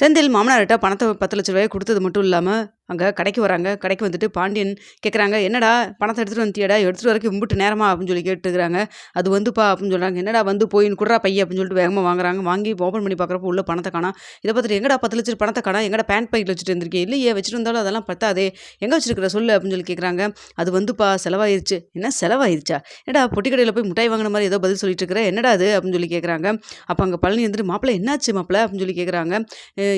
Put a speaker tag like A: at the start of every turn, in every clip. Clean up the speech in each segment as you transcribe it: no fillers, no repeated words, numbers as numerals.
A: செந்தில் மாமனார்கிட்ட பணத்தை 10,00,000 கொடுத்தது மட்டும் இல்லாமல் அங்கே கடைக்கு வராங்க. கடைக்கு வந்துட்டு பாண்டியன் கேட்குறாங்க, என்னடா பணத்தை எடுத்துகிட்டு வந்துட்டியாடா, எடுத்துகிட்டு வரைக்கும் இம்புட்டு நேரமா அப்படின்னு சொல்லி கேட்டுக்கிறாங்க. அது வந்துப்பா அப்படின்னு சொல்கிறாங்க. என்னடா வந்து போயின்னு குடுறா பைய அப்படின்னு சொல்லிட்டு வேகமாக வாங்குறாங்க. வாங்கி ஓப்பன் பண்ணி பார்க்குறப்போ உள்ள பணத்தை காணோம். இதை பார்த்துட்டு எங்கடா 10,00,000 பணத்தை காணோம், எங்கடா பேண்ட் பைக்கில் வச்சுட்டு இருந்திருக்கேன், இல்லையே வச்சுட்டு இருந்தாலும் அதெல்லாம் பத்தாதே, எங்கே வச்சிருக்கிற சொல்லு அப்படின்னு சொல்லி கேட்குறாங்க. அது வந்துப்பா செலவாயிருச்சு. என்ன செலவாயிருச்சா, என்னடா பொட்டி கடையில் போய் மிட்டாய் வாங்கின மாதிரி ஏதோ பதில் சொல்லிட்டு இருக்கிற, என்னடா அது அப்படின்னு சொல்லி கேட்குறாங்க. அப்போ அங்கே பழனி வந்துட்டு மாப்பிள்ளை என்னாச்சு மாப்பிள்ளை அப்படின்னு சொல்லி கேட்குறாங்க.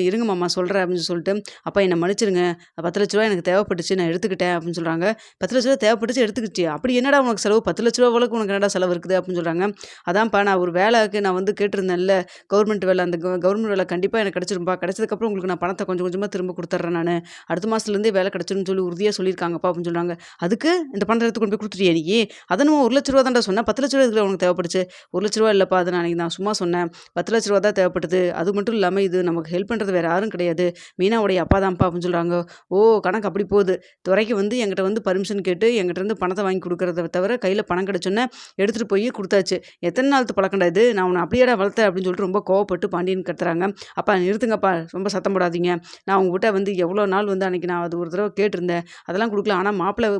A: இருங்க மாமா சொல்கிறேன் அப்படின்னு சொல்லிட்டு, அப்போ என்னை மன்னிச்சிருங்க, 10,00,000 எனக்கு தேவைப்பட்டுச்சு, நான் எடுத்துக்கிட்டேன் அப்படின்னு சொல்கிறாங்க. 10,00,000 தேவைப்பட்டுச்சு எடுத்துக்கிட்டியா, அப்படி என்னடா உனக்கு செலவு, 10,00,000 உனக்கு என்னடா செலவு இருக்குது அப்படின்னு சொல்கிறாங்க. அதான்ப்பா நான் ஒரு வேலைக்கு நான் வந்து கேட்டிருந்தேன்ல, கவர்மெண்ட் வேலை, அந்த கவர்மெண்ட் வேலை கண்டிப்பாக எனக்கு கிடச்சிருப்பா, கிடச்சதுக்கப்புறம் உங்களுக்கு நான் பணத்தை கொஞ்சம் கொஞ்சமாக திரும்ப கொடுத்துட்றேன், நான் அடுத்த மாதத்துலேருந்தே வேலை கிடச்சிருன்னு சொல்லி உறுதியாக சொல்லியிருக்காங்கப்பா அப்படின்னு சொல்கிறாங்க. அதுக்கு இந்த பணத்தை எடுத்து கொண்டு போய் கொடுத்துட்டியா நீ, அதனும் 1,00,000 தான்டா சொன்னேன், 10,00,000 இருக்கிற உனக்கு தேவைப்படுச்சு, 1,00,000 இல்லைப்பா, அது நான் சும்மா சொன்னேன், 10,00,000 தான் தேவைப்பட்டது, அது மட்டும் இல்லாமல் இது நமக்கு ஹெல்ப் பண்ணுறது வேறு யாரும் கிடையாது, மீனாவுடைய அப்பா தான்ப்பா அப்படின்னு சொல்கிறாங்க. ஓ கணக்கு அப்படி போகுது, துறைக்கு வந்து என்கிட்ட வந்து பர்மிஷன் கேட்டு என்கிட்ட இருந்து பணத்தை வாங்கி கொடுக்குறத தவிர கையில் பணம் கிடச்சோன்னே எடுத்துகிட்டு போய் கொடுத்தாச்சு, எத்தனை நாளுக்கு பழக்கண்டா இது, நான் உன்னை அப்படியேடா வளர்த்தேன் அப்படின்னு சொல்லிட்டு ரொம்ப கோவப்பட்டு பாண்டியன் கத்துறாங்க. அப்பா நிறுத்துங்கப்பா, ரொம்ப சத்தம் போடாதீங்க, நான் உங்ககிட்ட வந்து எவ்வளோ நாள் வந்து அன்றைக்கி நான் அது ஒரு தடவை கேட்டிருந்தேன், அதெல்லாம் கொடுக்கல, ஆனால்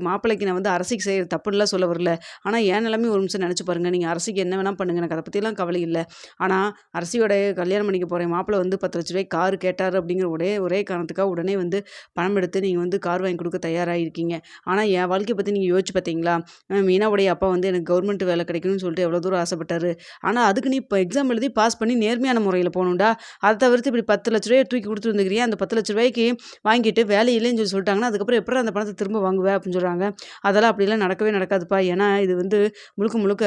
A: மாப்பிள்ளைக்கு நான் வந்து அரசிக்கு செய்கிற தப்புன்னெலாம் சொல்ல வரல, ஆனால் ஏன் நிலைமை ஒரு நிமிஷம் நினச்சி பாருங்கள், நீங்கள் அரசிக்கு என்ன வேணால் பண்ணுங்க, எனக்கு அதை பற்றிலாம் கவலை இல்லை, ஆனால் அரசியோட கல்யாணம் பண்ணிக்க போகிறேன் மாப்பிள்ளை வந்து 10,00,000 கார் கேட்டார் அப்படிங்கிற ஒரே காரணத்துக்காக உடனே வந்து பணம் எடுத்து நீங்கள் வந்து கார் வாங்கி கொடுக்க தயாராகிருக்கீங்க. ஆனால் என் வாழ்க்கையை பற்றி நீங்கள் யோசிச்சு பார்த்தீங்களா, மீனாவுடைய அப்பா வந்து எனக்கு கவர்மெண்ட் வேலை கிடைக்கணும்னு சொல்லிட்டு எவ்வளோ தூரம் ஆசைப்பட்டாரு, ஆனால் அதுக்கு நீ இப்போ எக்ஸாம் எழுதி பாஸ் பண்ணி நேர்மையான முறையில் போகணும்டா, அதை தவிர்த்து இப்படி 10,00,000 தூக்கி கொடுத்து வந்துக்கிறியா, அந்த 10,00,000 வாங்கிட்டு வேலை இல்லைன்னு சொல்லி சொல்லிட்டாங்கன்னா அதுக்கப்புறம் எப்படி அந்த பணத்தை திரும்ப வாங்குவேன் அப்படின்னு சொல்கிறாங்க. அதெல்லாம் அப்படிலாம் நடக்கவே நடக்காதுப்பா, ஏன்னா இது வந்து முழுக்க முழுக்க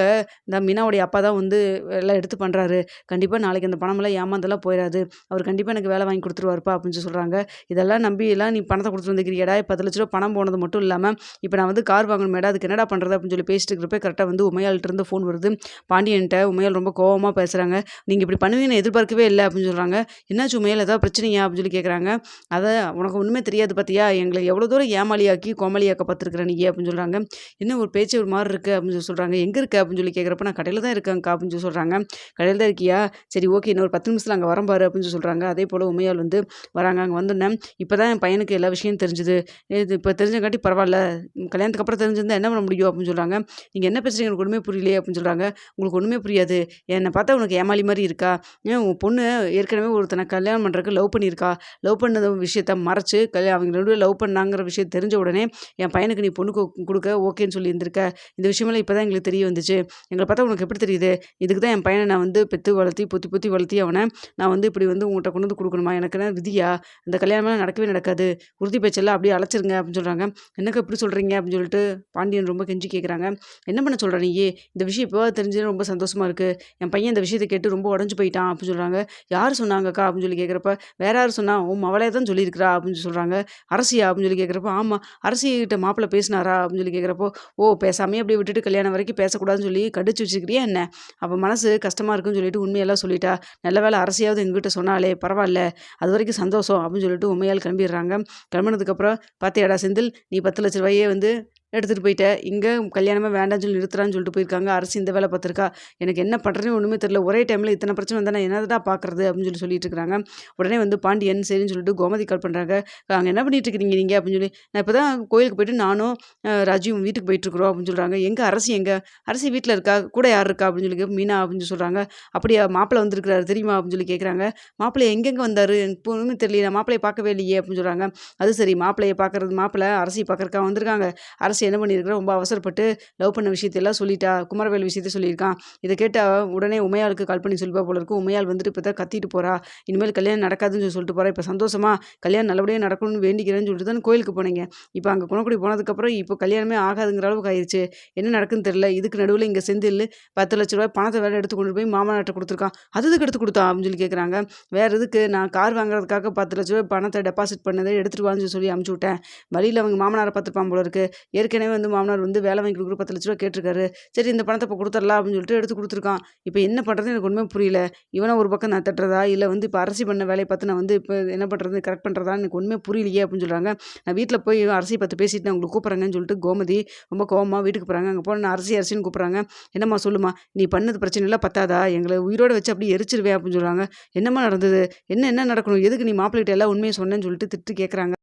A: இந்த மீனாவுடைய அப்பா தான் வந்து எல்லாம் எடுத்து பண்ணுறாரு, கண்டிப்பாக நாளைக்கு அந்த பணமெல்லாம் ஏமாந்தெல்லாம் போயிடாது, அவர் கண்டிப்பாக எனக்கு வேலை வாங்கி கொடுத்துருவாருப்பா அப்படின்னு சொல்கிறாங்க. இதெல்லாம் நம்பி எல்லாம் நீ பணத்தை கொடுத்துட்டு வந்துக்கிறியடா, 10,00,000 பணம் போனது மட்டும் இல்லாமல் இப்போ நான் வந்து கார் வாங்கணுமேடா, அதுக்கு என்னடா பண்ணுறது அப்படின்னு சொல்லி பேசிட்டு இருக்கிறப்ப கரெக்டாக வந்து உமையாள்கிட்ட இருந்து ஃபோன் வருது. பாண்டியன்ட்ட உமையால் ரொம்ப கோவமாக பேசுகிறாங்க. நீங்கள் இப்படி பண்ணுவீங்கன்னு எதிர்பார்க்கவே இல்லை அப்படின்னு சொல்கிறாங்க. என்னாச்சு உமையால், ஏதாவது பிரச்சனையா அப்படின்னு சொல்லி கேட்குறாங்க. அதை உனக்கு ஒன்றுமே தெரியாது பார்த்தியா, எங்களை எவ்வளோ தூரம் ஏமாளியாக்கி கோமாளியாக்க பார்த்துருக்குற நீ அப்படின்னு சொல்கிறாங்க. என்ன ஒரு பேச்சு ஒரு மாதிரி இருக்குது அப்படின்னு சொல்லி சொல்கிறாங்க. எங்கே இருக்க அப்படின்னு சொல்லி கேட்குறப்ப நான் கடையில் தான் இருக்கேங்க்கா அப்படின்னு சொல்லி சொல்கிறாங்க. கடையில் தான் இருக்கியா, சரி ஓகே, இன்னொரு 10 நிமிஷத்தில் அங்கே வரேன் பாரு அப்படின்னு சொல்லி சொல்கிறாங்க. அதே போல் உமையால் வந்து வராங்க. அங்கே வந்தோடனே இப்போ தான் என் பையனுக்கு எல்லா விஷயம் தெரிஞ்சுது, இது இப்போ தெரிஞ்சங்காட்டி பரவாயில்ல, கல்யாணத்துக்கு அப்புறம் தெரிஞ்சிருந்தா என்ன பண்ண முடியும் அப்படின்னு சொல்கிறாங்க. நீங்கள் என்ன பேசுகிறீங்க, எனக்கு ஒன்றுமே புரியலையே அப்படின்னு சொல்கிறாங்க. உங்களுக்கு ஒன்றுமே புரியாது, என்னை பார்த்தா உனக்கு ஏமாளி மாதிரி இருக்கா, ஏன் உன் பொண்ணு ஏற்கனவே ஒருத்தனை கல்யாணம் பண்ணுறதுக்கு லவ் பண்ணியிருக்கா, லவ் பண்ணத விஷயத்த மறைச்சு அவங்க நடுவில் லவ் பண்ணாங்கிற விஷயம் தெரிஞ்ச உடனே என் பையனுக்கு நீ பொண்ணு கொடுக்க ஓகேன்னு சொல்லி இருந்திருக்க, இந்த விஷயமெல்லாம் இப்போ தான் எங்களுக்கு தெரிய வந்துச்சு, எங்களை பார்த்தா உனக்கு எப்படி தெரியுது, இதுக்கு தான் என் பையனை நான் வந்து பெற்று வளர்த்தி பொத்தி வளர்த்தி அவனை நான் வந்து இப்படி வந்து உங்கள்கிட்ட கொண்டு வந்து கொடுக்கணுமா, எனக்கு என்ன விதியா, இந்த கல்யாணமெல்லாம் நடக்கவே நடக்காது, உறுதி பேச்செல்லாம் அப்படியே அழைச்சிருங்க அப்படின்னு சொல்கிறாங்க. என்னக்கா இப்படி சொல்கிறீங்க அப்படின்னு சொல்லிட்டு பாண்டியன் ரொம்ப கெஞ்சி கேட்குறாங்க. என்ன பண்ண சொல்கிற நீ, இந்த விஷயம் இப்போ தெரிஞ்சது ரொம்ப சந்தோஷமாக இருக்குது, என் பையன் இந்த விஷயத்தை கேட்டு ரொம்ப உடஞ்சி போயிட்டான் அப்படின்னு சொல்கிறாங்க. யார் சொன்னாங்கக்கா அப்படின்னு சொல்லி கேட்குறப்ப, வேற யார் சொன்னா, உன் மவளே தான் சொல்லியிருக்கிறா அப்படின்னு சொல்கிறாங்க. அரசியா அப்படின்னு சொல்லி கேட்குறப்போ, ஆமாம் அரசிகிட்ட மாப்பிள்ளை பேசினாரா அப்படின்னு சொல்லி கேட்குறப்போ, ஓ பேசாமே அப்படியே விட்டுட்டு கல்யாணம் வரைக்கும் பேசக்கூடாதுன்னு சொல்லி கடிச்சு வச்சுக்கிறியா என்ன, அப்போ மனசு கஷ்டமாக இருக்குன்னு சொல்லிட்டு உண்மையெல்லாம் சொல்லிட்டா, நல்ல வேலை அரசியாவது எங்ககிட்ட சொன்னாலே பரவாயில்ல, அது வரைக்கும் சந்தோஷம் அப்படின்னு சொல்லிட்டு உண்மையால் கிளம்பிடுறாங்க. கிளம்புனதுக்கப்புறம் பார்த்தியாடா செந்தில், நீ 10,00,000 வந்து எடுத்துகிட்டு போயிட்ட, இங்கே கல்யாணமே வேண்டாம்னு சொல்லி நிறுத்துறான்னு சொல்லிட்டு போயிருக்காங்க, அரசு இந்த வேலை பார்த்துருக்கா, எனக்கு என்ன பண்ணுறதுன்னு ஒன்றுமே தெரியல, ஒரே டைமில் இத்தனை பிரச்சனை வந்தால் நான் என்னதான் பார்க்குறது அப்படின்னு சொல்லி சொல்லிட்டு இருக்கிறாங்க. உடனே வந்து பாண்டியன் சரின்னு சொல்லிட்டு கோமதி கால் பண்ணுறாங்க. அங்கே என்ன பண்ணிட்டு இருக்கிறீங்க நீங்கள் அப்படின்னு சொல்லி, நான் இப்போ தான் கோயிலுக்கு போயிட்டு நானும் ராஜுவும் வீட்டுக்கு போயிட்டுருக்குறோம் அப்படின்னு சொல்கிறாங்க. எங்கே அரசி, எங்கே அரசி வீட்டில் இருக்கா, கூட யார் இருக்கா அப்படின்னு சொல்லி மீனா அப்படின்னு சொல்லி சொல்கிறாங்க. அப்படியா மாப்பிள்ளை வந்திருக்கிறாரு தெரியுமா அப்படின்னு சொல்லி கேட்குறாங்க. மாப்பிள்ளை எங்கெங்கே வந்தார் எனக்கு ஒன்றுமே தெரியல, நான் மாப்பிள்ளையை பார்க்கவே இல்லையே அப்படின்னு சொல்கிறாங்க. அது சரி, மாப்பிள்ளையை பார்க்குறது, மாப்பிள்ளை அரசி பார்க்குறக்கா வந்திருக்காங்க, அரசு என்ன பண்ணியிருக்கிறா, ரொம்ப அவசரப்பட்டு லவ் பண்ண விஷயத்தையெல்லாம் சொல்லிட்டா, குமரவேல் விஷயத்தை சொல்லியிருக்கான், இதை கேட்டால் உடனே உமையாளுக்கு கால் பண்ணி சொல்லிப்பா போல இருக்கும், உமையால் வந்துட்டு இப்போ தான் கத்திட்டு போகிறா, இனிமேல் கல்யாணம் நடக்காதுன்னு சொல்லிட்டு போகிறா, இப்போ சந்தோஷமா கல்யாணம் நல்லபடியாக நடக்கணும்னு வேண்டிக்கிறேன்னு சொல்லிட்டு தான் கோயிலுக்கு போனீங்க, இப்போ அங்கே குணக்குடி போனதுக்கப்புறம் இப்போ கல்யாணமே ஆகாதுங்கிற அளவுக்கு ஆயிடுச்சு, என்ன நடக்குன்னு தெரியல, இதுக்கு நடுவில் இங்கே செந்தில் 10,00,000 பணத்தை வேலை எடுத்து கொண்டு போய் மாமனார்ட்ட கொடுத்துருக்கான், அதுக்கு எடுத்து கொடுத்தான் அப்படின்னு சொல்லி கேட்குறாங்க. வேறு எதுக்கு, நான் கார் வாங்குறதுக்காக 10,00,000 பணத்தை டெபாசிட் பண்ணதை எடுத்துகிட்டு வான்னு சொல்லி அமுச்சு விட்டேன், வழியில் அவங்க மாமனாரை பார்த்துருப்பான் போல இருக்குது, ஏற்கனவே வந்து மாமனார் வந்து வேலை வாங்கி கொடுக்குற 10 லட்ச ரூபா கேட்டிருக்காரு. சரி இந்த பணத்த இப்போ குடுத்துறலாம் அப்படின்னு சொல்லிட்டு எடுத்து குடுத்துருக்கான். இப்ப என்ன பண்றதுன்னு எனக்கு ஒண்ணுமே புரியல. இவன ஒரு பக்கம் நான் தட்டுறதா, இல்ல வந்து இப்ப அரசி பண்ண வேலைய பார்த்து நான் வந்து இப்ப என்ன பண்றது? கரெக்ட் பண்றதான்னு எனக்கு ஒண்ணுமே புரியலையே அப்படின்னு சொல்றாங்க. நான் வீட்ல போய் அரசிய பார்த்து பேசிட்டு நான் உங்களுக்கு கூப்பிடுறேங்கன்னு சொல்லிட்டு கோமதி ரொம்ப கோவமா வீட்டுக்கு போறாங்க. அங்க போனா அரசின்னு கூப்பிடுறாங்க. என்னம்மா சொல்லுமா, நீ பண்ணது பிரச்சனை எல்லாம் பத்தாதா? எங்கள உயிரோட வச்சு அப்படியே எரிச்சிருவேன் அப்படின்னு சொல்றாங்க. என்னம்மா நடந்தது? என்ன என்ன நடக்கணும்? எதுக்கு நீ மாப்பிள்ளைகிட்ட எல்லா உண்மைய சொன்னேன்னு சொல்லிட்டு திட்டு கேட்கறாங்க.